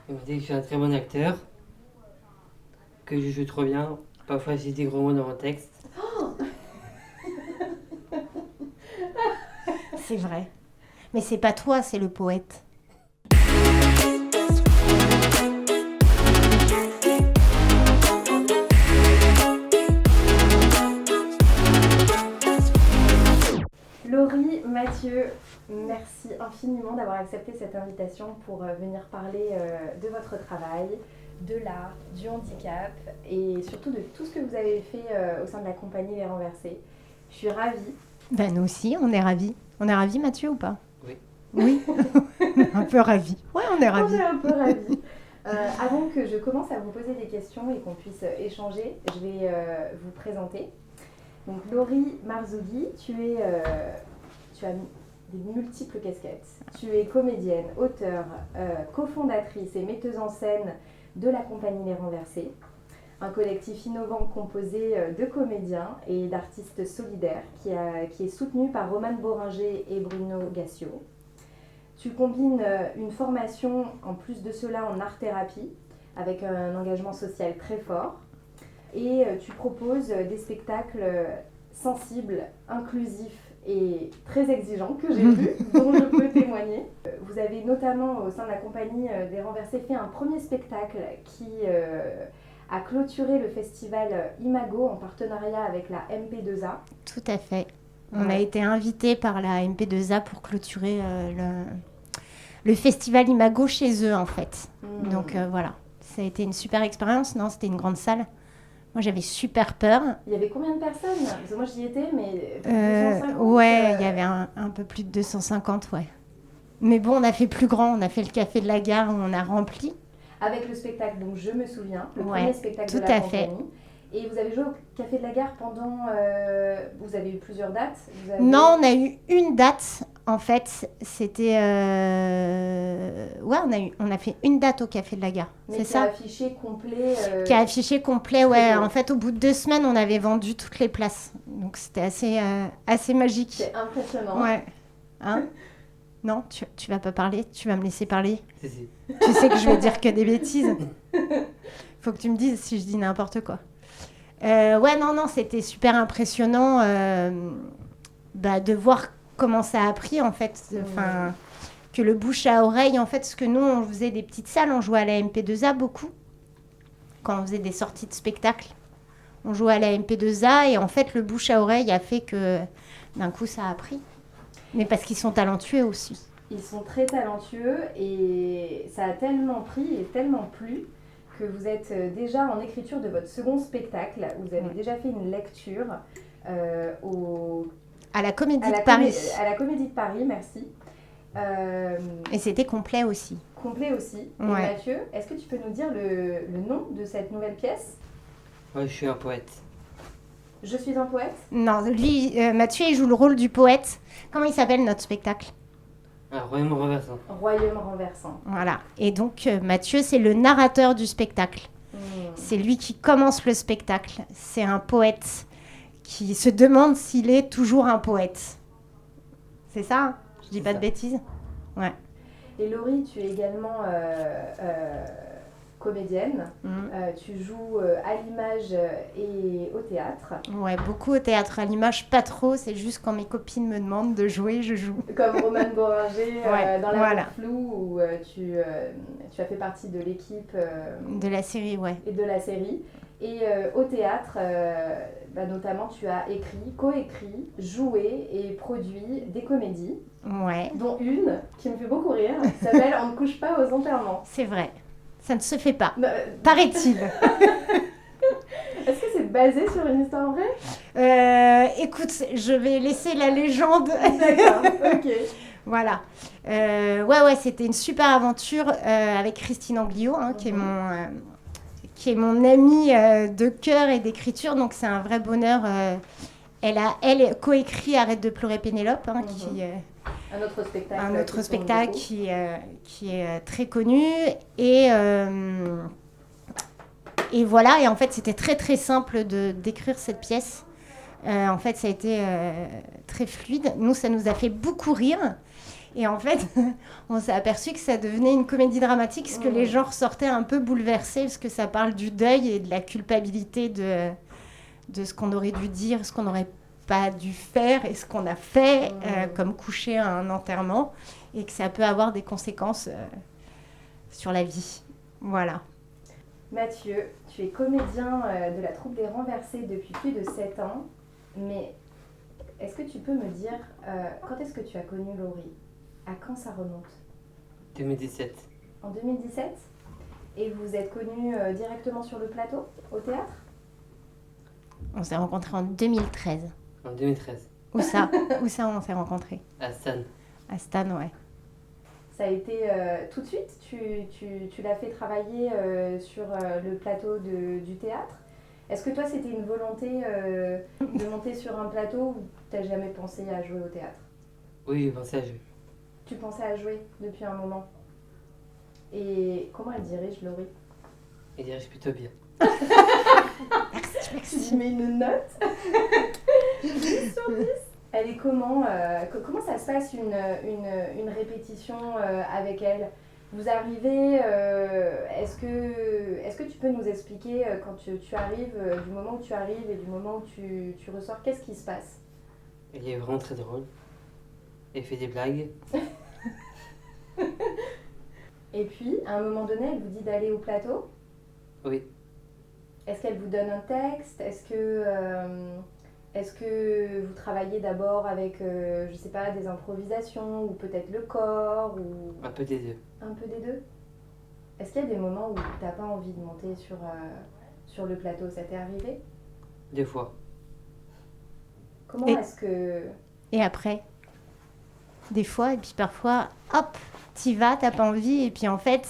Il m'a dit que je suis un très bon acteur, que je joue trop bien. Parfois, j'ai des gros mots dans mon texte. C'est vrai. Mais c'est pas toi, c'est le poète. Laurie, Mathieu, merci infiniment d'avoir accepté cette invitation pour venir parler de votre travail, de l'art, du handicap et surtout de tout ce que vous avez fait au sein de la compagnie Les Renversés. Je suis ravie. Ben nous aussi, on est ravis. On est ravis, Mathieu, ou pas? Oui. Oui, un peu ravis. Ouais, on est ravis. On est un peu ravis. Avant que je commence à vous poser des questions et qu'on puisse échanger, je vais vous présenter. Donc Laurie Marzougi, tu as des multiples casquettes. Tu es comédienne, auteure, cofondatrice et metteuse en scène de la compagnie Les Renversés, un collectif innovant composé de comédiens et d'artistes solidaires qui est soutenu par Romane Boringer et Bruno Gassio. Tu combines une formation en plus de cela en art-thérapie avec un engagement social très fort et tu proposes des spectacles sensibles, inclusifs et très exigeants que j'ai vus, dont je peux témoigner. Vous avez notamment au sein de la compagnie des Renversés fait un premier spectacle qui a clôturé le festival Imago en partenariat avec la MP2A. Tout à fait. On a été invités par la MP2A pour clôturer le festival Imago chez eux, en fait. Donc voilà, ça a été une super expérience. Non, c'était une grande salle. Moi, j'avais super peur. Il y avait combien de personnes? Parce que moi, j'y étais, mais 250, ouais, il y avait un peu plus de 250, ouais. Mais bon, on a fait plus grand. On a fait le Café de la Gare où on a rempli. Avec le spectacle, donc je me souviens, le Ouais, premier spectacle de tout la à compagnie. fait. Et vous avez joué au Café de la Gare pendant... vous avez eu plusieurs dates? Non, on a eu une date. En fait, c'était... Ouais, on a fait une date au Café de la Gare. Mais c'est qui ça a affiché complet... Qui a affiché complet, ouais. beau. En fait, au bout de 2 semaines, on avait vendu toutes les places. Donc, c'était assez magique. C'est impressionnant. Ouais. Hein? Non, tu vas pas parler? Tu vas me laisser parler? Si. Tu sais que je vais dire que des bêtises. Faut que tu me dises si je dis n'importe quoi. Ouais, non, c'était super impressionnant de voir comment ça a pris, en fait. Enfin, que le bouche à oreille, en fait, parce que nous, on faisait des petites salles, on jouait à la MP2A beaucoup. Quand on faisait des sorties de spectacles, on jouait à la MP2A et en fait, le bouche à oreille a fait que d'un coup, ça a pris. Mais parce qu'ils sont talentueux aussi. Ils sont très talentueux et ça a tellement pris et tellement plu que vous êtes déjà en écriture de votre second spectacle. Vous avez déjà fait une lecture à la Comédie de Paris. À la Comédie de Paris, merci. Et c'était complet aussi. Complet aussi. Ouais. Et Mathieu, est-ce que tu peux nous dire le nom de cette nouvelle pièce? Ouais, je suis un poète. Je suis un poète? Non, lui, Mathieu, il joue le rôle du poète. Comment il s'appelle notre spectacle? Un royaume renversant. Royaume renversant. Voilà. Et donc, Mathieu, c'est le narrateur du spectacle. C'est lui qui commence le spectacle. C'est un poète qui se demande s'il est toujours un poète. C'est ça, hein? Je dis pas de bêtises? Ouais. Et Laurie, tu es également comédienne. Tu joues à l'image et au théâtre. Ouais, beaucoup au théâtre. À l'image, pas trop. C'est juste quand mes copines me demandent de jouer, je joue. Comme Romane Boringer dans La Floue, où tu as fait partie de l'équipe... de la série, ouais. Et de la série. Et au théâtre, notamment, tu as coécrit, joué et produit des comédies. Ouais. Dont une qui me fait beaucoup rire, qui s'appelle On ne couche pas aux enterrements. C'est vrai. Ça ne se fait pas. Paraît-il. Est-ce que c'est basé sur une histoire vraie? Écoute, je vais laisser la légende. D'accord, ok. Voilà. Ouais, c'était une super aventure avec Christine Anglio, qui est mon amie de cœur et d'écriture. Donc, c'est un vrai bonheur. Elle coécrit Arrête de pleurer Pénélope, qui... un autre spectacle qui est très connu et voilà, et en fait c'était très très simple d'écrire cette pièce. En fait ça a été très fluide, nous ça nous a fait beaucoup rire Et en fait, on s'est aperçu que ça devenait une comédie dramatique, parce que les gens ressortaient un peu bouleversés, parce que ça parle du deuil et de la culpabilité de ce qu'on aurait dû dire, ce qu'on n'aurait pas dû faire et ce qu'on a fait, comme coucher à un enterrement, et que ça peut avoir des conséquences sur la vie. Voilà. Mathieu, tu es comédien de la troupe des Renversés depuis plus de 7 ans, mais est-ce que tu peux me dire quand est-ce que tu as connu Laurie? À quand ça remonte? 2017. En 2017? Et vous vous êtes connus directement sur le plateau, au théâtre? On s'est rencontrés en 2013. En 2013. Où ça on s'est rencontrés? À Stan. À Stan, ouais. Ça a été tout de suite? Tu l'as fait travailler sur le plateau du théâtre? Est-ce que toi, c'était une volonté de monter sur un plateau ou tu n'as jamais pensé à jouer au théâtre? Oui, pensez à jouer. Tu pensais à jouer depuis un moment. Et comment elle dirige, Laurie? Il dirige plutôt bien. Tu mets une note 10 sur 10. Elle est comment ça se passe une répétition avec elle? Vous arrivez, est-ce que tu peux nous expliquer quand tu arrives, du moment où tu arrives et du moment où tu ressors, qu'est-ce qui se passe? Il est vraiment très drôle. Il fait des blagues. Et puis, à un moment donné, elle vous dit d'aller au plateau? Oui. Est-ce qu'elle vous donne un texte? Est-ce que vous travaillez d'abord avec, je sais pas, des improvisations ou peut-être le corps ou... Un peu des deux. Un peu des deux? Est-ce qu'il y a des moments où t'as pas envie de monter sur le plateau? Ça t'est arrivé? 2 fois. Comment Et- est-ce que... Et après, des fois, et puis parfois, hop, t'y vas, t'as pas envie, et puis en fait,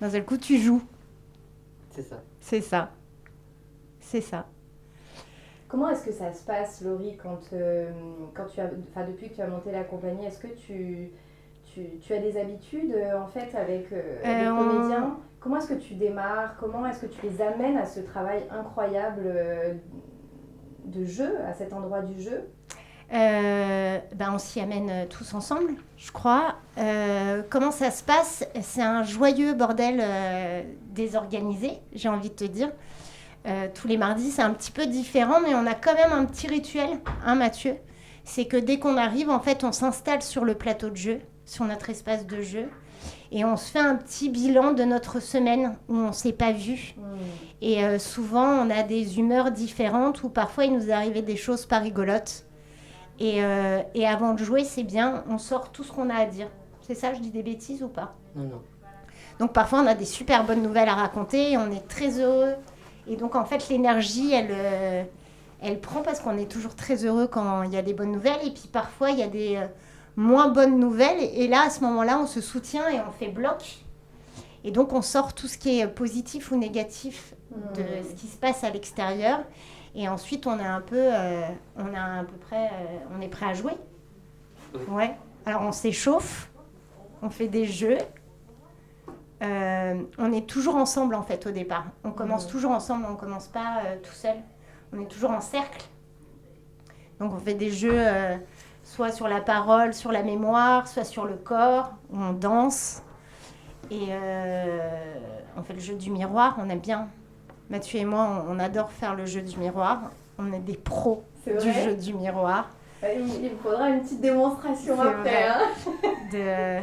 d'un seul coup, tu joues. C'est ça. C'est ça. C'est ça. Comment est-ce que ça se passe, Laurie, quand depuis que tu as monté la compagnie? Est-ce que tu as des habitudes, en fait, avec les comédiens? Comment est-ce que tu démarres? Comment est-ce que tu les amènes à ce travail incroyable de jeu, à cet endroit du jeu? On s'y amène tous ensemble, je crois. Comment ça se passe? C'est un joyeux bordel désorganisé, j'ai envie de te dire. Tous les mardis, c'est un petit peu différent, mais on a quand même un petit rituel, hein, Mathieu? C'est que dès qu'on arrive, en fait, on s'installe sur le plateau de jeu, sur notre espace de jeu, et on se fait un petit bilan de notre semaine où on ne s'est pas vu. Et souvent, on a des humeurs différentes, ou parfois, il nous est arrivé des choses pas rigolotes. Et avant de jouer, c'est bien, on sort tout ce qu'on a à dire. C'est ça, je dis des bêtises ou pas? Non, non. Donc parfois, on a des super bonnes nouvelles à raconter, on est très heureux. Et donc, en fait, l'énergie, elle prend parce qu'on est toujours très heureux quand il y a des bonnes nouvelles. Et puis parfois, il y a des moins bonnes nouvelles. Et là, à ce moment-là, on se soutient et on fait bloc. Et donc, on sort tout ce qui est positif ou négatif de ce qui se passe à l'extérieur. Et ensuite, on est prêt à jouer. Oui. Ouais. Alors, on s'échauffe, on fait des jeux. On est toujours ensemble, en fait, au départ. On commence toujours ensemble, on ne commence pas tout seul. On est toujours en cercle. Donc, on fait des jeux soit sur la parole, sur la mémoire, soit sur le corps, où on danse. Et on fait le jeu du miroir, on aime bien. Mathieu et moi, on adore faire le jeu du miroir. On est des pros C'est du vrai? jeu du miroir. Il me faudra une petite démonstration C'est après. vrai.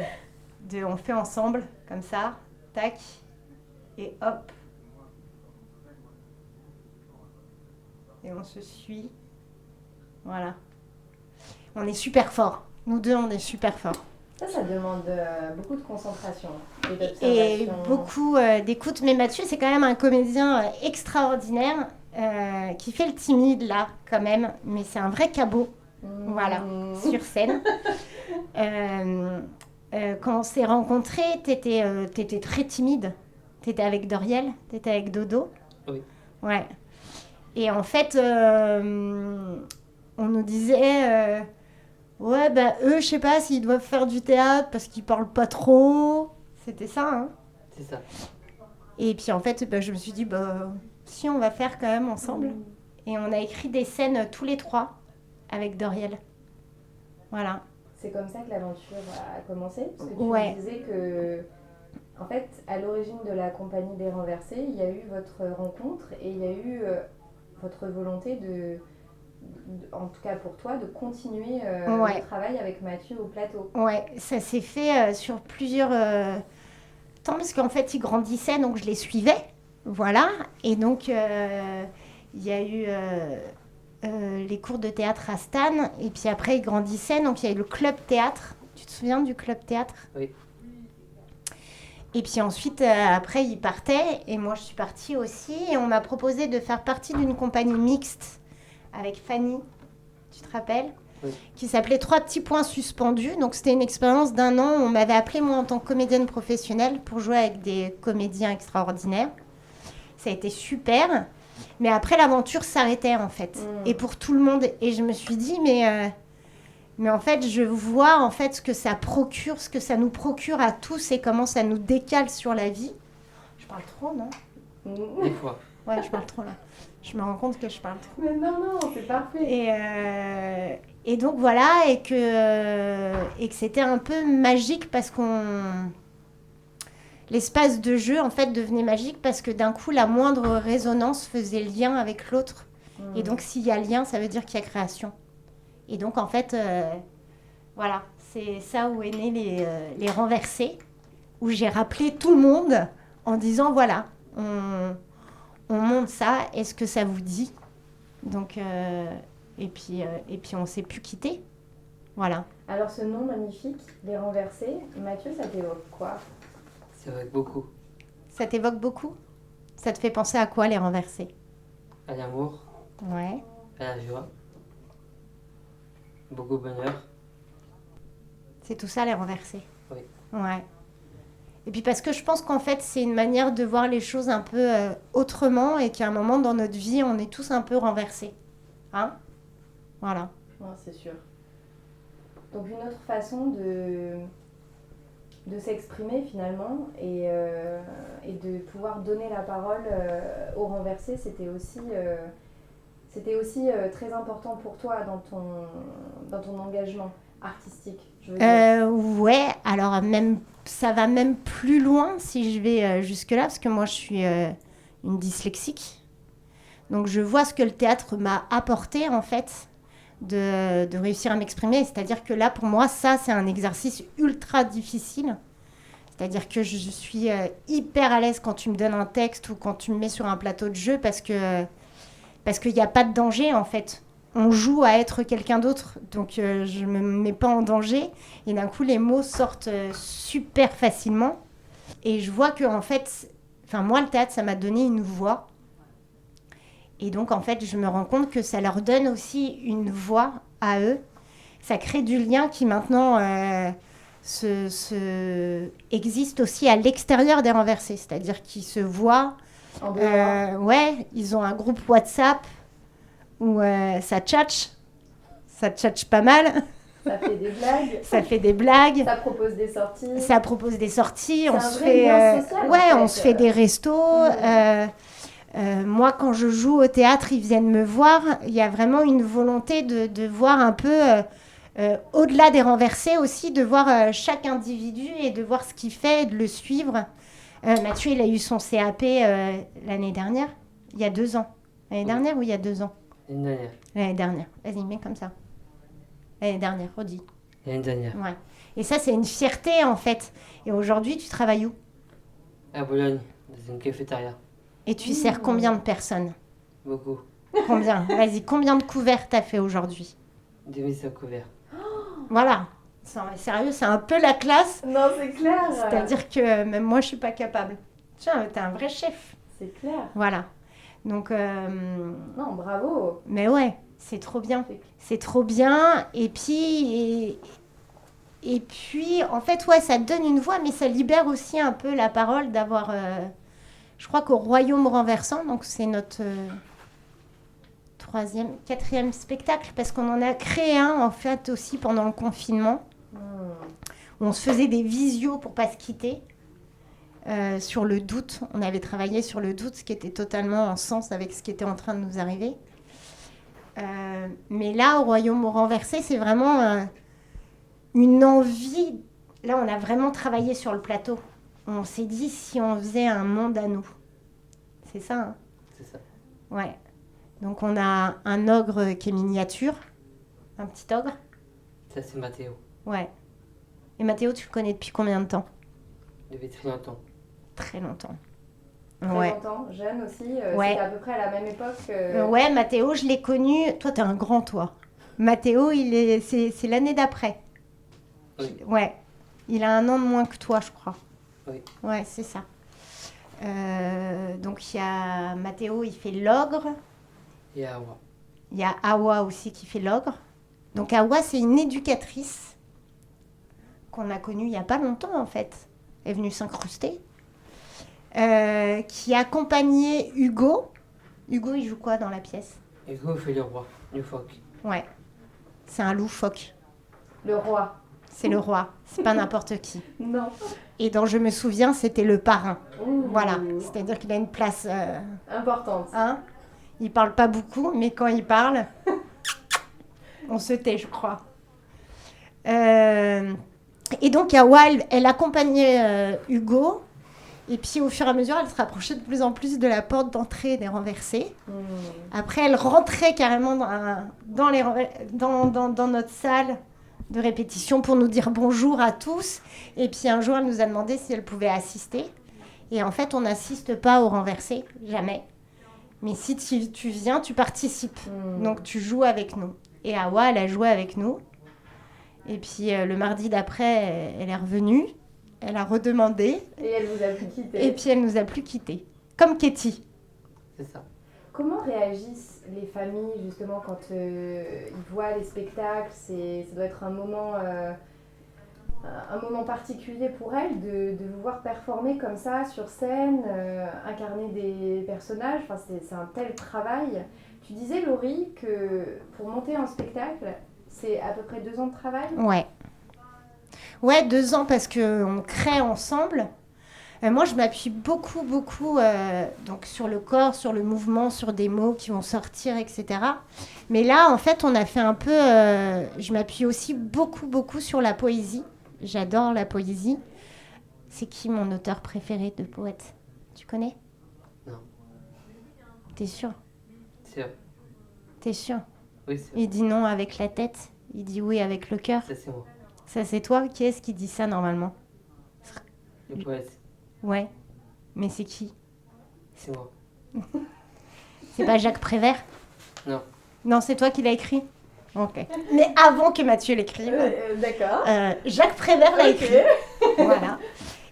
Hein. On fait ensemble, comme ça, tac, et hop. Et on se suit. Voilà. On est super forts. Nous deux, on est super forts. Ça demande beaucoup de concentration et Et d'observation. beaucoup d'écoute. Mais Mathieu, c'est quand même un comédien extraordinaire qui fait le timide, là, quand même. Mais c'est un vrai cabot, voilà, sur scène. Quand on s'est rencontrés, t'étais très timide. T'étais avec Doriel, t'étais avec Dodo. Oui. Ouais. Et en fait, on nous disait... ouais, bah eux, je sais pas s'ils doivent faire du théâtre parce qu'ils parlent pas trop. C'était ça, hein. C'est ça. Et puis en fait, je me suis dit, si on va faire quand même ensemble. Et on a écrit des scènes tous les trois avec Doriel. Voilà. c'est comme ça que l'aventure a commencé. Parce que tu Ouais. me disais que, en fait, à l'origine de la compagnie des Renversés, il y a eu votre rencontre et il y a eu votre volonté en tout cas pour toi, de continuer Ouais. le travail avec Mathieu au plateau. Ouais, ça s'est fait sur plusieurs temps parce qu'en fait, il grandissait, donc je les suivais. Voilà. Et donc, il y a eu les cours de théâtre à Stan. Et puis après, il grandissait, donc il y a eu le club théâtre. Tu te souviens du club théâtre? Oui. Et puis ensuite, après, il partait. Et moi, je suis partie aussi. Et on m'a proposé de faire partie d'une compagnie mixte avec Fanny. Tu te rappelles? Oui. Qui s'appelait 3 petits points suspendus. Donc, c'était une expérience d'1 an. On m'avait appelée, moi, en tant que comédienne professionnelle pour jouer avec des comédiens extraordinaires. Ça a été super. Mais après, l'aventure s'arrêtait, en fait. Et pour tout le monde. Et je me suis dit, mais en fait, je vois en fait ce que ça procure, ce que ça nous procure à tous et comment ça nous décale sur la vie. Je parle trop, non? Des fois. Ouais, je parle trop, là. Je me rends compte que je parle trop. Mais non, c'est parfait. Et donc voilà, et que c'était un peu magique parce l'espace de jeu en fait devenait magique parce que d'un coup la moindre résonance faisait lien avec l'autre. Et donc s'il y a lien, ça veut dire qu'il y a création. Et donc en fait, voilà, c'est ça où est né les Renversés, où j'ai rappelé tout le monde en disant voilà, on monte ça, est-ce que ça vous dit? Donc, et puis on ne s'est plus quitté. Voilà. Alors ce nom magnifique, les Renversés, Mathieu, ça t'évoque quoi? C'est vrai que beaucoup. Ça t'évoque beaucoup? Ça te fait penser à quoi, les Renversés? À l'amour, Ouais. à la joie. Beaucoup de bonheur. C'est tout ça, les Renversés? Oui. Ouais. Et puis parce que je pense qu'en fait, c'est une manière de voir les choses un peu autrement et qu'à un moment dans notre vie, on est tous un peu renversés. Hein? Voilà. Non, c'est sûr. Donc une autre façon de s'exprimer finalement et de pouvoir donner la parole aux Renversés, c'était aussi très important pour toi dans ton engagement artistique, je veux dire. Ouais, alors même ça va même plus loin si je vais jusque-là, parce que moi je suis une dyslexique. Donc je vois ce que le théâtre m'a apporté en fait, de réussir à m'exprimer. C'est-à-dire que là pour moi ça c'est un exercice ultra difficile. C'est-à-dire que je suis hyper à l'aise quand tu me donnes un texte ou quand tu me mets sur un plateau de jeu parce qu'il n'y a pas de danger en fait. On joue à être quelqu'un d'autre, donc je ne me mets pas en danger. Et d'un coup, les mots sortent super facilement. Et je vois que, en fait, moi, le théâtre, ça m'a donné une voix. Et donc, en fait, je me rends compte que ça leur donne aussi une voix à eux. Ça crée du lien qui, maintenant, existe aussi à l'extérieur des Renversés. C'est-à-dire qu'ils se voient. En dehors. Ouais, ils ont un groupe WhatsApp où ça tchatche pas mal. Ça fait des blagues. Ça fait des blagues. Ça propose des sorties. Ça propose des sorties. C'est On un se vrai fait, lien social, en ouais, fait. on se fait des restos. Moi, quand je joue au théâtre, ils viennent me voir. Il y a vraiment une volonté de voir un peu, au-delà des Renversés aussi, de voir chaque individu et de voir ce qu'il fait et de le suivre. Mathieu, il a eu son CAP l'année dernière, il y a 2 ans. L'année dernière ou il y a 2 ans? L'année dernière. L'année dernière. Vas-y, mets comme ça. L'année dernière, redis. L'année dernière. Ouais. Et ça, c'est une fierté, en fait. Et aujourd'hui, tu travailles où? À Bologne, dans une cafétéria. Et tu sers combien de personnes? Beaucoup. Combien? Vas-y, combien de couverts t'as fait aujourd'hui? 2500 couverts. Voilà. Sérieux, c'est un peu la classe. Non, c'est clair. C'est-à-dire que même moi, je suis pas capable. Tiens, t'es un vrai chef. C'est clair. Voilà. Donc... Non, bravo. Mais ouais, c'est trop bien. C'est trop bien. Et puis, en fait, ouais, ça donne une voix, mais ça libère aussi un peu la parole d'avoir... je crois qu'au Royaume Renversant, donc c'est notre 4e spectacle, parce qu'on en a créé un, en fait, aussi pendant le confinement. Où on se faisait des visios pour pas se quitter. Sur le doute, on avait travaillé sur le doute, ce qui était totalement en sens avec ce qui était en train de nous arriver. Mais là, au Royaume Renversé, c'est vraiment une envie. Là, on a vraiment travaillé sur le plateau. On s'est dit si on faisait un monde à nous. C'est ça, hein? C'est ça. Ouais. Donc, on a un ogre qui est miniature. Un petit ogre. Ça, c'est Mathéo. Ouais. Et Mathéo, tu le connais depuis combien de temps? Depuis très longtemps. Très longtemps. Très Ouais. longtemps, jeune aussi. Ouais. C'était à peu près à la même époque. Ouais, Mathéo, je l'ai connu. Toi, t'es un grand, toi. Mathéo, c'est l'année d'après. Oui. Ouais. Il a 1 an de moins que toi, je crois. Oui. Ouais, c'est ça. Donc, il y a Mathéo, il fait l'ogre. Et Awa. Il y a Awa aussi qui fait l'ogre. Donc, Awa, c'est une éducatrice qu'on a connue il n'y a pas longtemps, en fait. Elle est venue s'incruster. Qui accompagnait Hugo. Hugo, il joue quoi dans la pièce? Hugo fait le roi, le phoque. Ouais. C'est un loup-phoque. Le roi. C'est le roi. C'est pas n'importe qui. Non. Et dans Je me souviens, c'était le parrain. Ouh. Voilà. C'est-à-dire qu'il a une place... Importante. hein. Il parle pas beaucoup, mais quand il parle, on se tait, je crois. Et donc, Awa, elle accompagnait Hugo. Et puis, au fur et à mesure, elle se rapprochait de plus en plus de la porte d'entrée des renversés. Après, elle rentrait carrément dans notre salle de répétition pour nous dire bonjour à tous. Et puis, un jour, elle nous a demandé si elle pouvait assister. Et en fait, on n'assiste pas aux renversés, jamais. Mais si tu viens, tu participes. Donc, tu joues avec nous. Et Awa, elle a joué avec nous. Et puis, le mardi d'après, elle est revenue. Elle a redemandé. Et elle vous a plus quitté. Et puis, elle nous a plus quittés. Comme Katie. C'est ça. Comment réagissent les familles justement quand ils voient les spectacles? Ça doit être un moment particulier pour elles de vous voir performer comme ça sur scène, incarner des personnages. Enfin, c'est un tel travail. Tu disais, Laurie, que pour monter un spectacle, c'est à peu près 2 ans de travail? Ouais. Ouais, 2 ans parce qu'on crée ensemble. Moi, je m'appuie beaucoup donc sur le corps, sur le mouvement, sur des mots qui vont sortir, etc. Mais là, en fait, on a fait un peu... je m'appuie aussi beaucoup sur la poésie. J'adore la poésie. C'est qui mon auteur préféré de poète? Tu connais? Non. T'es sûr? C'est vrai. T'es sûr? Oui, c'est vrai. Il dit non avec la tête, il dit oui avec le cœur. Ça, c'est moi. Ça, c'est toi? Qui est-ce qui dit ça normalement? Le poète, Ouais. Mais c'est qui? c'est moi. C'est pas Jacques Prévert? Non. Non, c'est toi qui l'as écrit? Ok. Mais avant que Mathieu l'écrive, D'accord. Jacques Prévert l'a Ok. écrit. Voilà.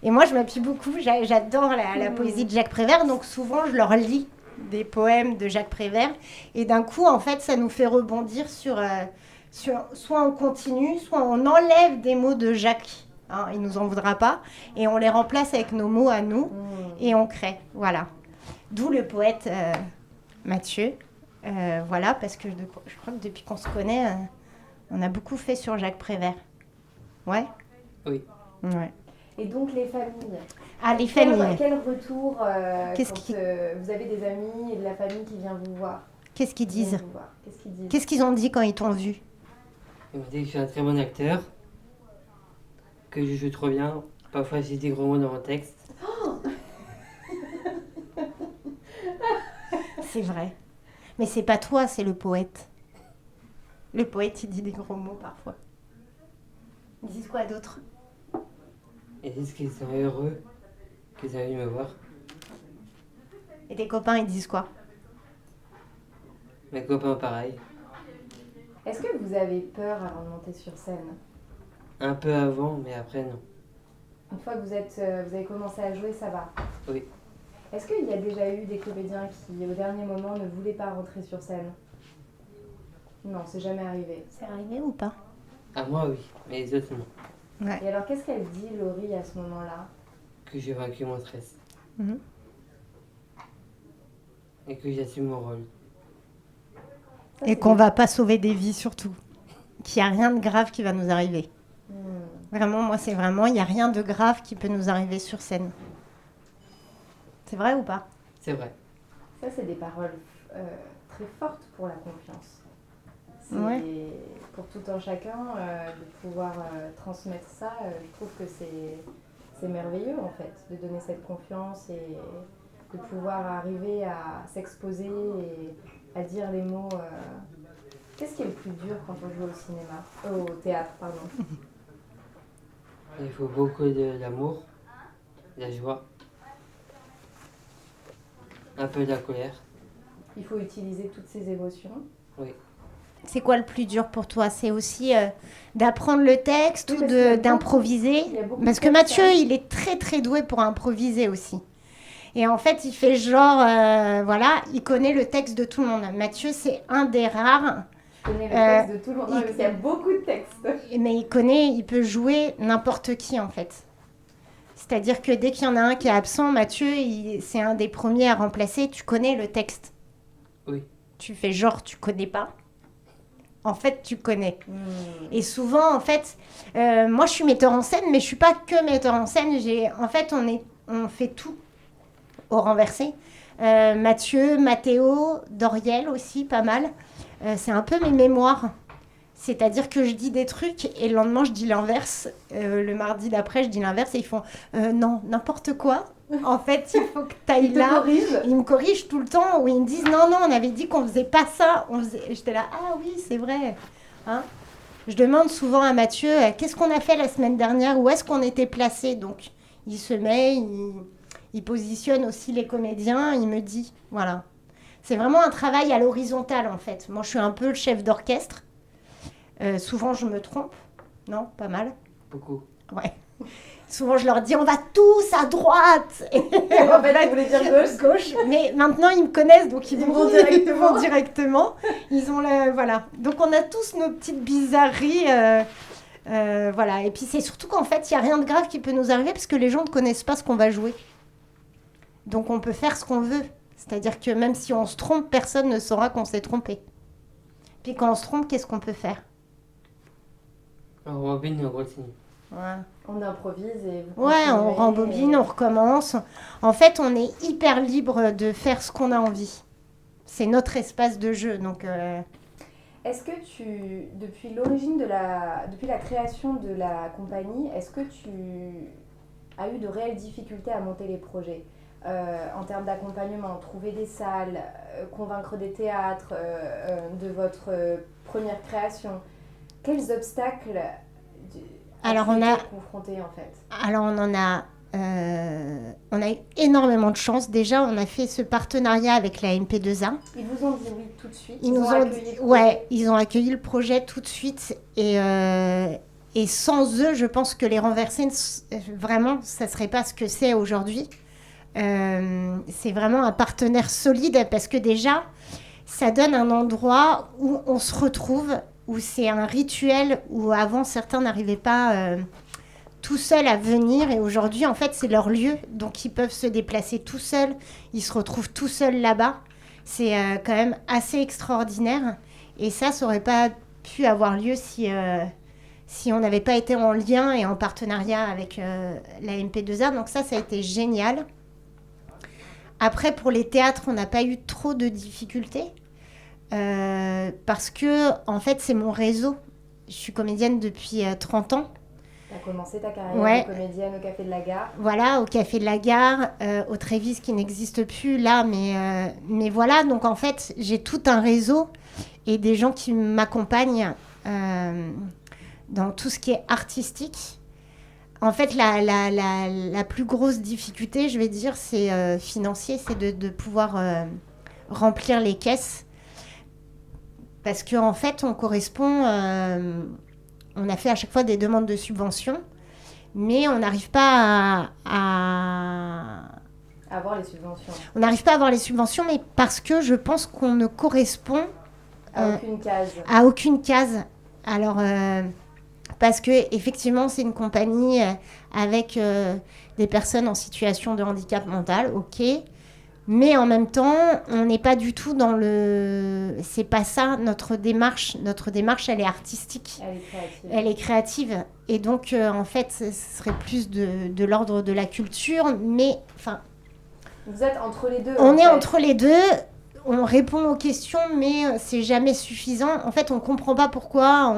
Et moi, je m'appuie beaucoup. J'adore la poésie de Jacques Prévert. Donc, souvent, je leur lis des poèmes de Jacques Prévert. Et d'un coup, en fait, ça nous fait rebondir sur soit on continue, soit on enlève des mots de Jacques. Hein, il nous en voudra pas. Et on les remplace avec nos mots à nous. Et on crée. Voilà. D'où le poète Mathieu. Voilà, parce que je crois que depuis qu'on se connaît, on a beaucoup fait sur Jacques Prévert. Ouais? Oui. Ouais. Et donc les familles. Ah, les familles. Quel retour Qu'est-ce quand qui- vous avez des amis et de la famille qui vient vous voir? Qu'est-ce qu'ils disent? Qu'est-ce qu'ils disent? Qu'est-ce qu'ils ont dit quand ils t'ont vu? Il m'a dit que je suis un très bon acteur, que je joue trop bien. Parfois, j'ai des gros mots dans mon texte. C'est vrai. Mais c'est pas toi, c'est le poète. Le poète, il dit des gros mots parfois. Ils disent quoi d'autre? Ils disent qu'ils sont heureux qu'ils aient venu me voir. Et tes copains, ils disent quoi? Mes copains, pareil. Est-ce que vous avez peur avant de monter sur scène? Un peu avant, mais après, non. Une fois que vous avez commencé à jouer, ça va? Oui. Est-ce qu'il y a déjà eu des comédiens qui, au dernier moment, ne voulaient pas rentrer sur scène? Non, c'est jamais arrivé. C'est arrivé ou pas? À moi, oui, mais les autres, non. Ouais. Et alors, qu'est-ce qu'elle dit, Laurie, à ce moment-là? Que j'ai vaincu mon stress. Mhm. Et que j'assume mon rôle. Ça, Et c'est qu'on va pas sauver des vies surtout. Qu'il n'y a rien de grave qui va nous arriver. Vraiment, moi, c'est vraiment, il n'y a rien de grave qui peut nous arriver sur scène. C'est vrai ou pas? C'est vrai. Ça, c'est des paroles très fortes pour la confiance. Ouais. Pour tout un chacun, de pouvoir transmettre ça, je trouve que c'est merveilleux en fait, de donner cette confiance et de pouvoir arriver à s'exposer et à dire les mots. Qu'est-ce qui est le plus dur quand on joue au théâtre, pardon. Il faut beaucoup d'amour, de la joie, un peu de la colère. Il faut utiliser toutes ces émotions. Oui. C'est quoi le plus dur pour toi? C'est aussi d'apprendre le texte Oui, ou parce qu'il y a d'improviser? il y a beaucoup Parce de que textes, Mathieu, hein. il est très très doué pour improviser aussi. Et en fait, il fait genre, voilà, il connaît le texte de tout le monde. Mathieu, c'est un des rares, Je connais le texte de tout le monde, il- parce qu'il y a beaucoup de textes. mais il peut jouer n'importe qui en fait. C'est-à-dire que dès qu'il y en a un qui est absent, Mathieu, c'est un des premiers à remplacer. Tu connais le texte. Oui. Tu fais genre, tu connais pas. En fait, tu connais. Et souvent, en fait, moi, je suis metteur en scène, mais je suis pas que metteur en scène. En fait, on fait tout au renversé. Mathieu, Mathéo, Doriel aussi, pas mal. C'est un peu mes mémoires. C'est-à-dire que je dis des trucs et le lendemain, je dis l'inverse. Le mardi d'après, je dis l'inverse et ils font non, n'importe quoi. En fait, il faut que tu ailles Ils te là. corrigent. Ils me corrigent tout le temps, ou ils me disent non, on avait dit qu'on faisait pas ça. J'étais là, ah oui, c'est vrai. Hein, je demande souvent à Mathieu, qu'est-ce qu'on a fait la semaine dernière, où est-ce qu'on était placé. Donc, il se met, il positionne aussi les comédiens, il me dit, voilà. C'est vraiment un travail à l'horizontale, en fait. Moi, je suis un peu le chef d'orchestre. Souvent, je me trompe. Non, pas mal. Beaucoup. Ouais. Souvent, je leur dis, on va tous à droite. En fait, tu voulais dire gauche. Mais maintenant, ils me connaissent, donc ils Ils vont vont directement. directement. Ils ont voilà. Donc, on a tous nos petites bizarreries. Voilà. Et puis, c'est surtout qu'en fait, il n'y a rien de grave qui peut nous arriver parce que les gens ne connaissent pas ce qu'on va jouer. Donc, on peut faire ce qu'on veut. C'est-à-dire que même si on se trompe, personne ne saura qu'on s'est trompé. Puis, quand on se trompe, qu'est-ce qu'on peut faire? On rembobine, on continue. Ouais. On improvise et vous Ouais, on continuez rembobine, on recommence. En fait, on est hyper libre de faire ce qu'on a envie. C'est notre espace de jeu. Donc, Est-ce que depuis depuis la création de la compagnie, est-ce que tu as eu de réelles difficultés à monter les projets en termes d'accompagnement, trouver des salles, convaincre des théâtres de votre première création? Quels obstacles Alors, as-tu on a- été confronté en fait? alors, on a eu énormément de chance. Déjà, on a fait ce partenariat avec la MP2A. Ils vous ont dit oui tout de suite. Ils nous ont accueilli le ouais, projet. ils ont accueilli le projet tout de suite. Et sans eux, je pense que les renversés, vraiment, ça ne serait pas ce que c'est aujourd'hui. C'est vraiment un partenaire solide parce que déjà, ça donne un endroit où on se retrouve, où c'est un rituel où avant certains n'arrivaient pas tout seuls à venir et aujourd'hui en fait c'est leur lieu, donc ils peuvent se déplacer tout seuls, ils se retrouvent tout seuls là-bas. C'est quand même assez extraordinaire et ça aurait pas pu avoir lieu si on n'avait pas été en lien et en partenariat avec la MP2A, donc ça a été génial. Après, pour les théâtres, on n'a pas eu trop de difficultés parce que, en fait, c'est mon réseau. Je suis comédienne depuis 30 ans. Tu as commencé ta carrière Ouais. de comédienne au Café de la Gare. Voilà, au Café de la Gare, au Trévis qui n'existe plus là, mais voilà. Donc, en fait, j'ai tout un réseau et des gens qui m'accompagnent dans tout ce qui est artistique. En fait, la plus grosse difficulté, je vais dire, c'est financier, c'est de pouvoir remplir les caisses. Parce qu'en fait, on correspond... on a fait à chaque fois des demandes de subventions, mais on n'arrive pas à... Avoir les subventions. On n'arrive pas à avoir les subventions, mais parce que je pense qu'on ne correspond Aucune case. à aucune case. Alors... parce que effectivement, c'est une compagnie avec des personnes en situation de handicap mental, ok. Mais en même temps, on n'est pas du tout dans le... C'est pas ça, notre démarche. Notre démarche, elle est artistique. Elle est créative. Elle est créative. Et donc, en fait, ce serait plus de l'ordre de la culture. Mais, enfin, Vous êtes entre les deux. on en est fait. entre les deux. on répond aux questions, mais c'est jamais suffisant. En fait, on comprend pas pourquoi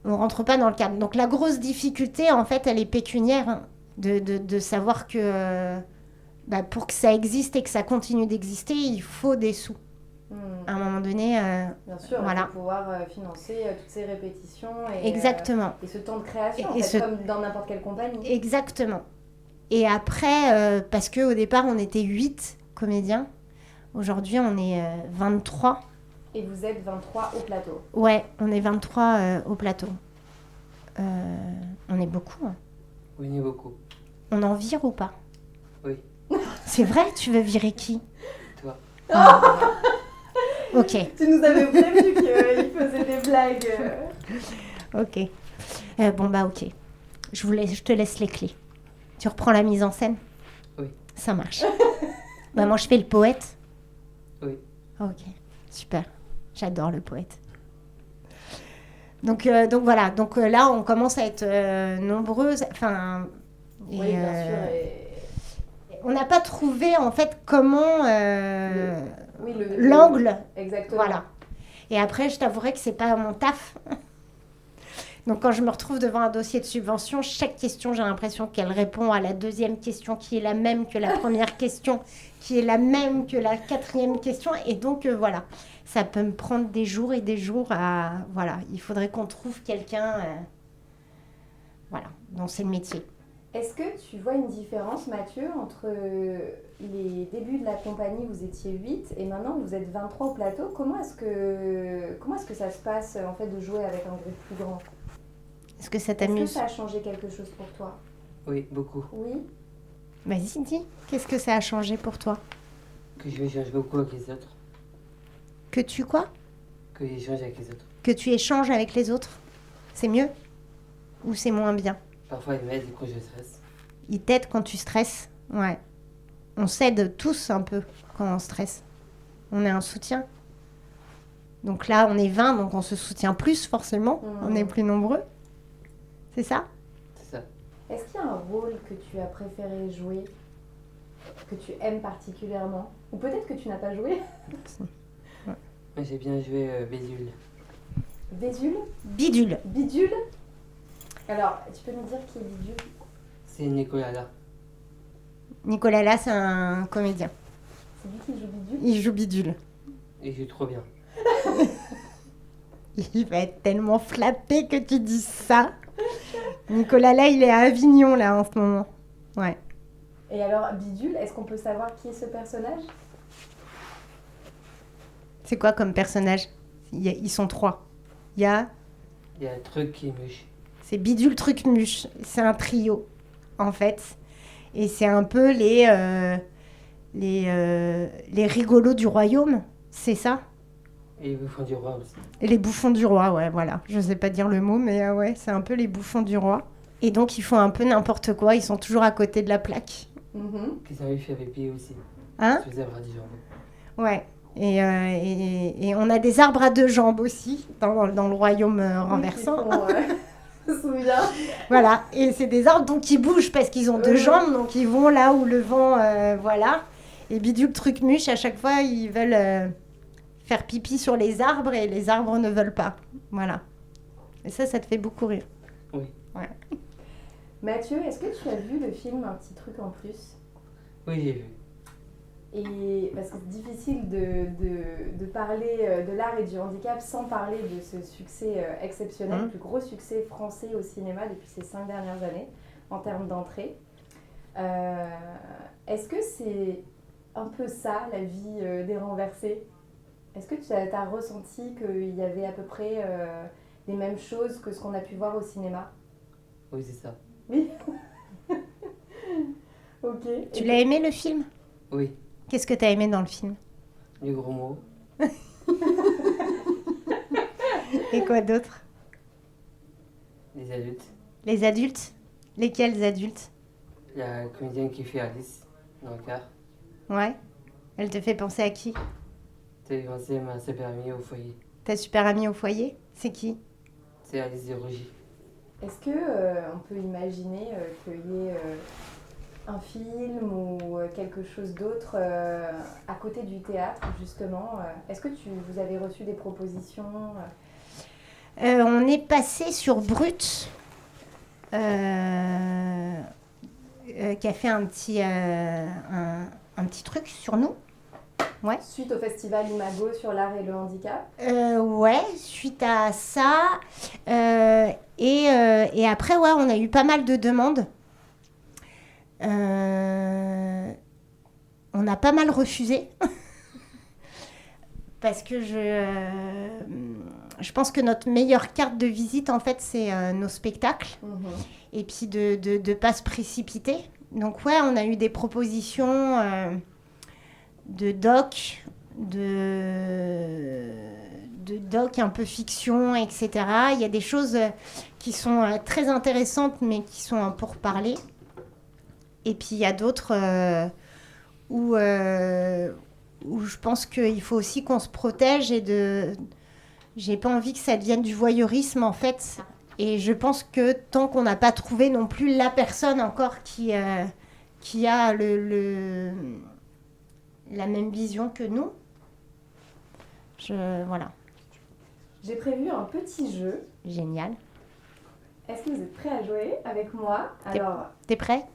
on rentre pas dans le cadre. Donc la grosse difficulté, en fait, elle est pécuniaire, hein, de savoir que pour que ça existe et que ça continue d'exister, il faut des sous. À un moment donné, bien sûr, voilà. pour pouvoir financer toutes ces répétitions Exactement. Et ce temps de création, comme dans n'importe quelle compagnie. Exactement. Et après, parce qu'au départ, on était 8 comédiens. Aujourd'hui, on est 23. Et vous êtes 23 au plateau. Ouais, on est 23 au plateau. On est beaucoup. Hein. Oui, on est beaucoup. On en vire ou pas? Oui. C'est vrai? Tu veux virer qui? Toi. Ok. Tu nous avais prévenu qu'il faisait des blagues. Ok. Ok. Je te laisse les clés. Tu reprends la mise en scène? Oui. Ça marche. Moi, je fais le poète? Oui. Ok, super. J'adore le poète. Donc voilà. Donc là, on commence à être nombreuses. Enfin. Oui, bien sûr. On n'a pas trouvé, en fait, comment... l'angle. Exactement. Voilà. Et après, je t'avouerai que c'est pas mon taf. Donc, quand je me retrouve devant un dossier de subvention, chaque question, j'ai l'impression qu'elle répond à la deuxième question qui est la même que la première question, qui est la même que la quatrième question. Et donc, voilà. Ça peut me prendre des jours et des jours à... Voilà. Il faudrait qu'on trouve quelqu'un... Voilà. Donc, c'est le métier. Est-ce que tu vois une différence, Mathieu, entre les débuts de la compagnie, vous étiez 8, et maintenant vous êtes 23 au plateau? Comment est-ce que ça se passe, en fait, de jouer avec un groupe plus grand? Est-ce que ça t'amuse? Est-ce que ça a changé quelque chose pour toi? Oui, beaucoup. Oui. Vas-y, dis. Qu'est-ce que ça a changé pour toi? Que je échange beaucoup avec les autres. Que tu quoi? Que j'échange avec les autres. Que tu échanges avec les autres? C'est mieux? Ou c'est moins bien? Parfois, ils m'aident quand je stresse. Ils t'aident quand tu stresses? Ouais. On s'aide tous un peu quand on stresse. On est un soutien. Donc là, on est 20, donc on se soutient plus, forcément. On est plus nombreux. C'est ça? C'est ça. Est-ce qu'il y a un rôle que tu as préféré jouer, que tu aimes particulièrement? Ou peut-être que tu n'as pas joué? Moi, j'ai bien joué Bézule. Vézule? Bidule. Bidule? Alors, tu peux nous dire qui est Bidule? C'est Nicolas là. Nicolas là, c'est un comédien. C'est lui qui joue Bidule? Il joue Bidule. Il joue trop bien. Il va être tellement flatté que tu dises ça. Nicolas là, il est à Avignon là en ce moment. Ouais. Et alors, Bidule, est-ce qu'on peut savoir qui est ce personnage? C'est quoi comme personnage? Ils sont 3. Il y a un truc qui mûche. C'est Bidule Truc Muche. C'est un trio, en fait. Et c'est un peu les rigolos du royaume, c'est ça? Et les bouffons du roi aussi. Et les bouffons du roi, ouais, voilà. Je sais pas dire le mot, mais ouais, c'est un peu les bouffons du roi. Et donc, ils font un peu n'importe quoi. Ils sont toujours à côté de la plaque. Qu'ils avaient fait avec pied aussi. Hein? Je faisais avoir des jambes. Ouais. Et on a des arbres à 2 jambes aussi, dans le royaume renversant. Je me souviens. Voilà, et c'est des arbres donc qui bougent parce qu'ils ont 2 jambes, donc ils vont là où le vent, voilà. Et Bidule Truc Muche, à chaque fois, ils veulent faire pipi sur les arbres et les arbres ne veulent pas. Voilà. Et ça te fait beaucoup rire. Oui. Ouais. Mathieu, est-ce que tu as vu le film Un petit truc en plus? Oui, j'ai vu. Et parce que c'est difficile de parler de l'art et du handicap sans parler de ce succès exceptionnel, le plus gros succès français au cinéma depuis ces 5 dernières années en termes d'entrée. Est-ce que c'est un peu ça, la vie des renversés? Est-ce que tu as ressenti qu'il y avait à peu près les mêmes choses que ce qu'on a pu voir au cinéma? Oui, c'est ça. Oui. Ok. Tu l'as aimé le film? Oui. Qu'est-ce que tu as aimé dans le film? Les gros mots. Et quoi d'autre? Les adultes. Les adultes? Lesquels adultes? La comédienne qui fait Alice dans le car. Ouais. Elle te fait penser à qui? C'est ma super amie au foyer. Ta super amie au foyer? C'est qui? C'est Alice de Rogy. Est-ce que on peut imaginer qu'il y ait un film ou quelque chose d'autre à côté du théâtre, justement. Est-ce que vous avez reçu des propositions On est passé sur Brut, qui a fait un petit truc sur nous. Ouais. Suite au festival Imago sur l'art et le handicap? Ouais, suite à ça. Et après, ouais, on a eu pas mal de demandes. On a pas mal refusé. Parce que je pense que notre meilleure carte de visite, en fait, c'est nos spectacles. Et puis de pas se précipiter. Donc, ouais, on a eu des propositions de doc, de doc un peu fiction, etc. Il y a des choses qui sont très intéressantes, mais qui sont un pourparlers. Et puis, il y a d'autres où je pense qu'il faut aussi qu'on se protège j'ai pas envie que ça devienne du voyeurisme, en fait. Et je pense que tant qu'on n'a pas trouvé non plus la personne encore qui a la même vision que nous, voilà. J'ai prévu un petit jeu. Génial. Est-ce que vous êtes prêts à jouer avec moi? Alors, T'es prêt?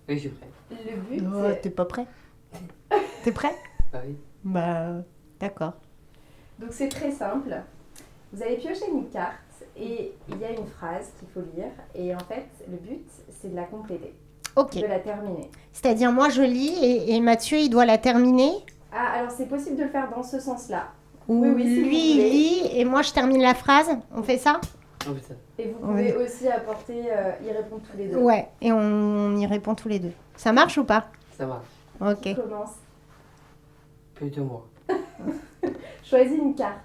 Oui, je suis prêt. le but, Oh, c'est... t'es pas prêt? T'es prêt? Ah oui. Bah, d'accord. Donc c'est très simple. Vous allez piocher une carte et il y a une phrase qu'il faut lire. Et en fait, le but, c'est de la compléter, Ok. de la terminer. C'est-à-dire, moi, je lis et Mathieu, il doit la terminer. Ah, alors c'est possible de le faire dans ce sens-là. Ou Oui, si vous lui, il voulez. lit et moi, je termine la phrase. On fait ça? Oh putain. Et vous pouvez aussi apporter, y répondre tous les deux. Ouais, et on y répond tous les deux. Ça marche ou pas? Ça marche. Ok. Qui commence? Plutôt moi. Choisis une carte.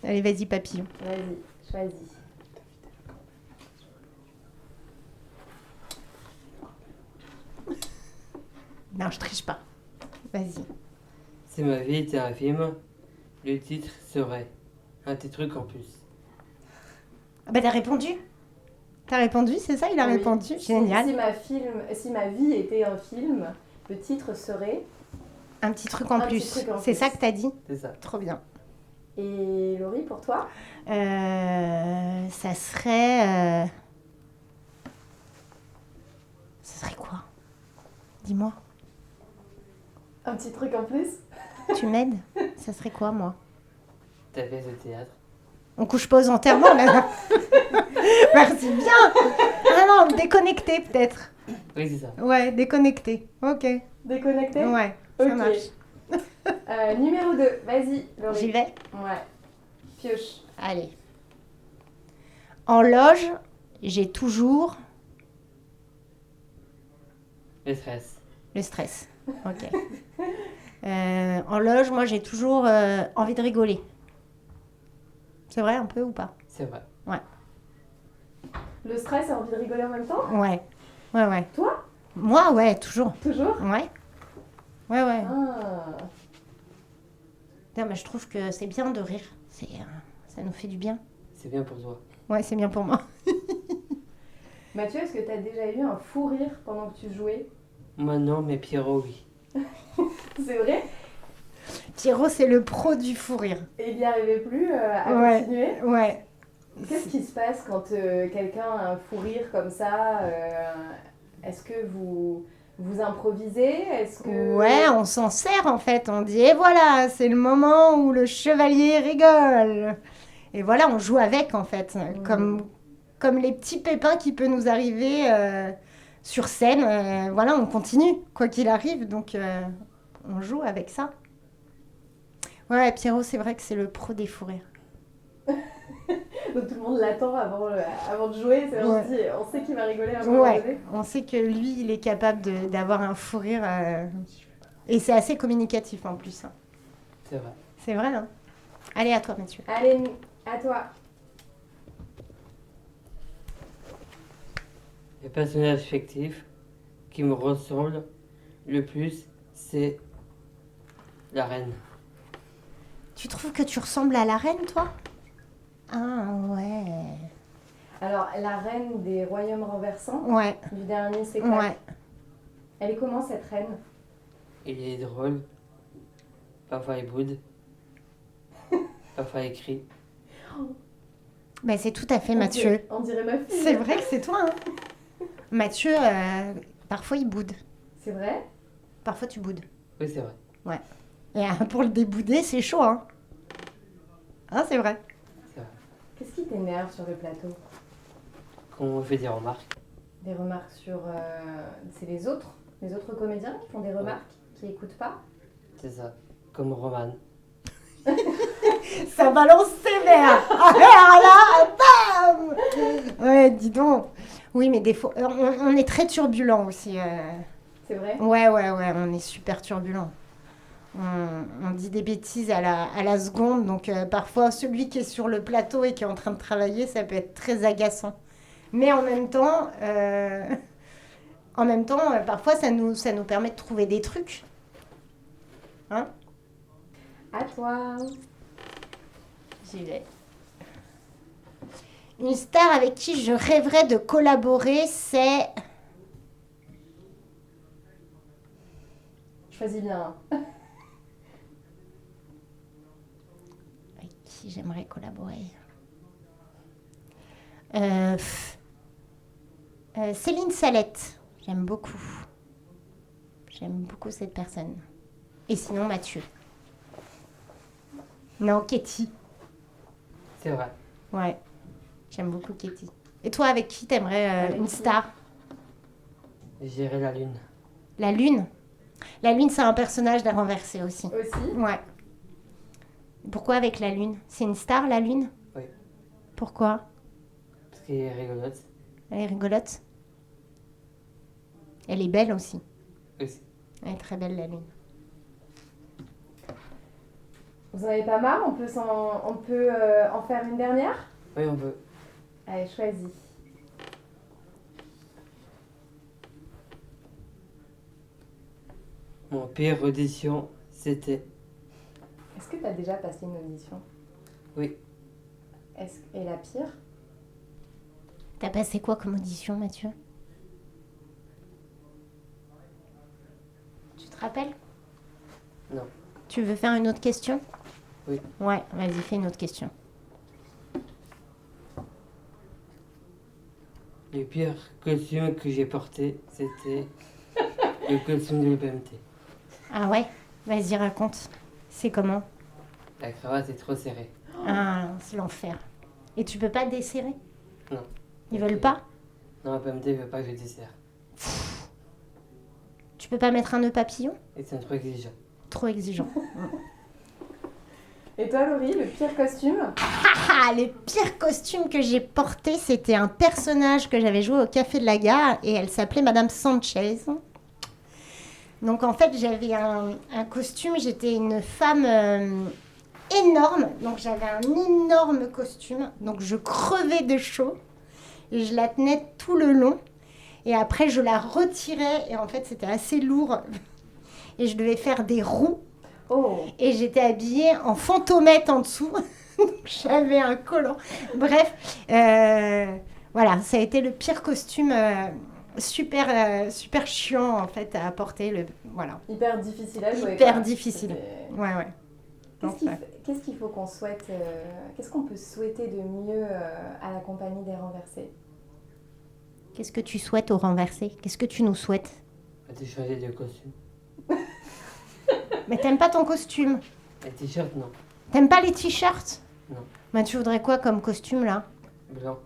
Allez, vas-y, papillon. Vas-y, choisis. Non, je triche pas. Vas-y. Si ma vie était un film, le titre serait un petit truc en plus. Ah bah, t'as répondu? T'as répondu, c'est ça? Il a Oui. répondu. Génial. Si ma vie était un film, le titre serait... Un petit truc en Un plus. petit truc en C'est plus. ça que t'as dit? C'est ça. Trop bien. Et Laurie, pour toi? Ça serait... Ça serait quoi? Dis-moi. Un petit truc en plus? Tu m'aides? Ça serait quoi, moi? Ta pièce de théâtre. On couche pas aux enterrements, là. Merci bien. Ah non, déconnecté, peut-être. Oui, c'est ça. Ouais, déconnecté. Ok. Déconnecté? Ouais, Ok. ça marche. Numéro 2, vas-y, Laurie. J'y vais? Ouais. Pioche. Allez. En loge, j'ai toujours Le stress. le stress. Ok. En loge, moi, j'ai toujours envie de rigoler. C'est vrai, un peu ou pas? C'est vrai. Le stress a envie de rigoler en même temps? Ouais. Ouais, ouais. Toi? Moi, ouais, toujours. Toujours? Ouais. Ouais, ouais. Ah. Non, mais je trouve que c'est bien de rire. Ça nous fait du bien. C'est bien pour toi. Ouais, c'est bien pour moi. Mathieu, est-ce que tu as déjà eu un fou rire pendant que tu jouais? Moi non, mais Pierrot, oui. C'est vrai? Pierrot, c'est le pro du fou rire. Et il n'y arrivait plus à Ouais. continuer? Ouais. Qu'est-ce qui se passe quand quelqu'un a un fou rire comme ça? Est-ce que vous improvisez? Est-ce que... Ouais, on s'en sert en fait. On dit, et voilà, c'est le moment où le chevalier rigole. Et voilà, on joue avec en fait. Comme les petits pépins qui peuvent nous arriver sur scène. Voilà, on continue, quoi qu'il arrive. Donc, on joue avec ça. Ouais, Pierrot, c'est vrai que c'est le pro des fous rires. Donc tout le monde l'attend avant de jouer. Ouais. On sait qu'il va rigoler à un moment Ouais, donné. on sait que lui, il est capable d'avoir un fou rire. Et c'est assez communicatif en plus. Hein. C'est vrai. C'est vrai, hein. Allez, à toi, Mathieu. Allez, à toi. Le personnage fictif qui me ressemble le plus, c'est la reine. Tu trouves que tu ressembles à la reine, toi? Ah, ouais. Alors, la reine des royaumes renversants, Ouais, du dernier spectacle, ouais. elle est comment cette reine? Il est drôle. Parfois il boude. Parfois il crie. Ben, c'est tout à fait Mathieu. On dirait ma fille. C'est vrai que c'est toi, hein. Mathieu, parfois il boude. C'est vrai? Parfois tu boudes. Oui, c'est vrai. Et pour le débouder, c'est chaud, hein. Hein, c'est vrai. C'est vrai. Qu'est-ce qui t'énerve sur le plateau? Quand on fait des remarques. Des remarques sur... c'est les autres comédiens qui font des remarques, qui écoutent pas? C'est ça. Comme Roman. Ça balance sévère. Alors là, bam. Ouais, dis donc. Oui, mais des fois, on est très turbulent aussi. C'est vrai? Ouais, on est super turbulent. On dit des bêtises à la seconde, donc parfois celui qui est sur le plateau et qui est en train de travailler, ça peut être très agaçant. Mais en même temps, parfois ça nous permet de trouver des trucs. Hein? À toi. J'y vais. Une star avec qui je rêverais de collaborer, c'est... Choisis bien. Avec qui j'aimerais collaborer. Céline Salette. J'aime beaucoup. J'aime beaucoup cette personne. Et sinon, Mathieu. Non, Katie. C'est vrai. Ouais. J'aime beaucoup Katie. Et toi, avec qui t'aimerais Avec une qui star? Gérer la lune. La Lune. La Lune, c'est un personnage d'A renversé aussi. Aussi? Ouais. Pourquoi avec la Lune? C'est une star, la Lune? Oui. Pourquoi? Parce qu'il est rigolote. Elle est rigolote. Elle est belle aussi. Aussi. Elle est très belle, la Lune. Vous en avez pas marre? On peut en faire une dernière? Oui, on peut. Allez, choisis. Mon pire audition, c'était... Est-ce que tu as déjà passé une audition? Oui. Et la pire? T'as passé quoi comme audition, Mathieu? Tu te rappelles? Non. Tu veux faire une autre question? Oui. Ouais, vas-y, fais une autre question. Le pire costume que j'ai porté, c'était le costume de l'EPMT. Ah ouais? Vas-y, raconte. C'est comment? La cravate est trop serrée. Ah, c'est l'enfer. Et tu peux pas desserrer? Non. Ils veulent pas? Non, l'EPMT veut pas que je desserre. Tu peux pas mettre un nœud papillon? Et c'est trop exigeant. Trop exigeant. Et toi, Laurie, le pire costume? Ah, le pire costume que j'ai porté, c'était un personnage que j'avais joué au Café de la Gare et elle s'appelait Madame Sanchez. Donc en fait, j'avais un costume, j'étais une femme énorme, donc j'avais un énorme costume, donc je crevais de chaud et je la tenais tout le long et après je la retirais et en fait c'était assez lourd et je devais faire des roues. Oh! Et j'étais habillée en fantomette en dessous. Donc, j'avais un collant. Bref, voilà, ça a été le pire costume super chiant en fait à porter. Voilà. Hyper difficile à jouer. Hyper quoi. difficile. C'était- Ouais. Qu'est-ce qu'il faut qu'on souhaite, qu'est-ce qu'on peut souhaiter de mieux à la compagnie des renversés? Qu'est-ce que tu souhaites au renversé? Qu'est-ce que tu nous souhaites? De changer de costume. Mais t'aimes pas ton costume? Les t-shirts, non. T'aimes pas les t-shirts? Non. Bah, tu voudrais quoi comme costume là? Blanc.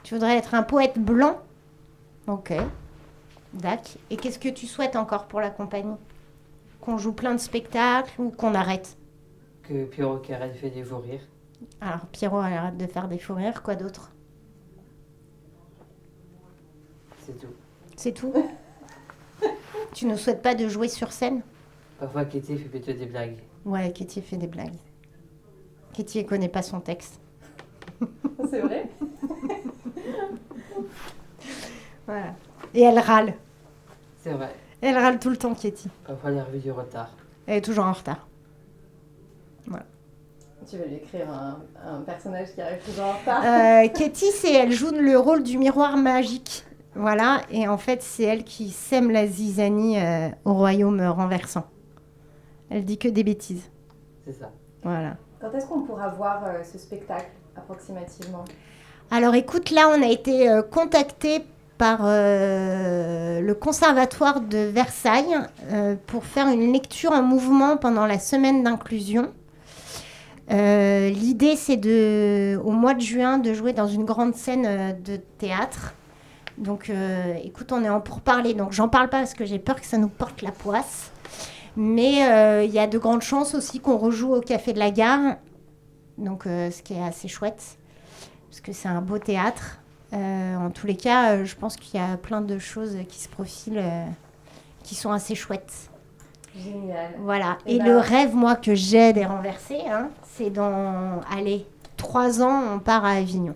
Tu voudrais être un poète blanc? Ok. Dac. Et qu'est-ce que tu souhaites encore pour la compagnie? Qu'on joue plein de spectacles ou qu'on arrête? Que Pierrot Carrel fait des fous rires. Alors, Pierrot, elle arrête de faire des fous rires. Quoi d'autre? C'est tout. C'est tout? Tu ne souhaites pas de jouer sur scène? Parfois, Katie fait plutôt des blagues. Ouais, Katie fait des blagues. Katie, elle connaît pas son texte. C'est vrai? Voilà. Et elle râle. C'est vrai. Elle râle tout le temps, Katie. Parfois, la revue du retard. Elle est toujours en retard. Tu vas lui écrire un personnage qui arrive toujours en retard. Katie, elle joue le rôle du miroir magique. Voilà, et en fait, c'est elle qui sème la zizanie au royaume renversant. Elle dit que des bêtises. C'est ça. Voilà. Quand est-ce qu'on pourra voir ce spectacle, approximativement? Alors écoute, là, on a été contacté par le Conservatoire de Versailles pour faire une lecture en mouvement pendant la semaine d'inclusion. L'idée, c'est au mois de juin de jouer dans une grande scène de théâtre. Donc écoute, on est en pourparlers, donc j'en parle pas parce que j'ai peur que ça nous porte la poisse. Mais il y a de grandes chances aussi qu'on rejoue au Café de la Gare, donc ce qui est assez chouette, parce que c'est un beau théâtre. En tous les cas, je pense qu'il y a plein de choses qui se profilent, qui sont assez chouettes. Génial. Voilà. Et le rêve, moi, que j'ai des renversés, hein, c'est dans, 3 ans, on part à Avignon.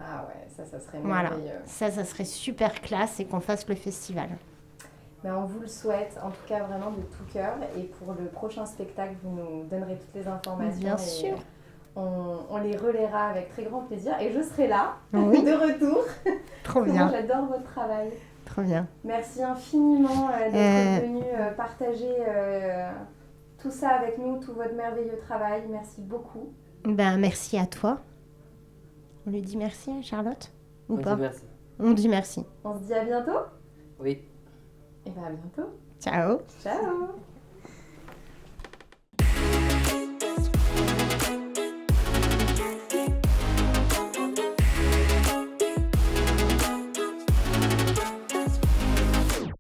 Ah ouais, ça serait Voilà. merveilleux. Ça serait super classe et qu'on fasse le festival. Mais on vous le souhaite, en tout cas vraiment de tout cœur. Et pour le prochain spectacle, vous nous donnerez toutes les informations. Bien sûr. On les relaiera avec très grand plaisir. Et je serai là, Oui. de retour. Trop Moi, bien. j'adore votre travail. Trop bien. Merci infiniment d'être venu partager tout ça avec nous, tout votre merveilleux travail. Merci beaucoup. Ben, merci à toi. On lui dit merci à Charlotte ou On pas? dit merci. On dit merci. On se dit à bientôt. Oui. Et bien à bientôt. Ciao. Ciao.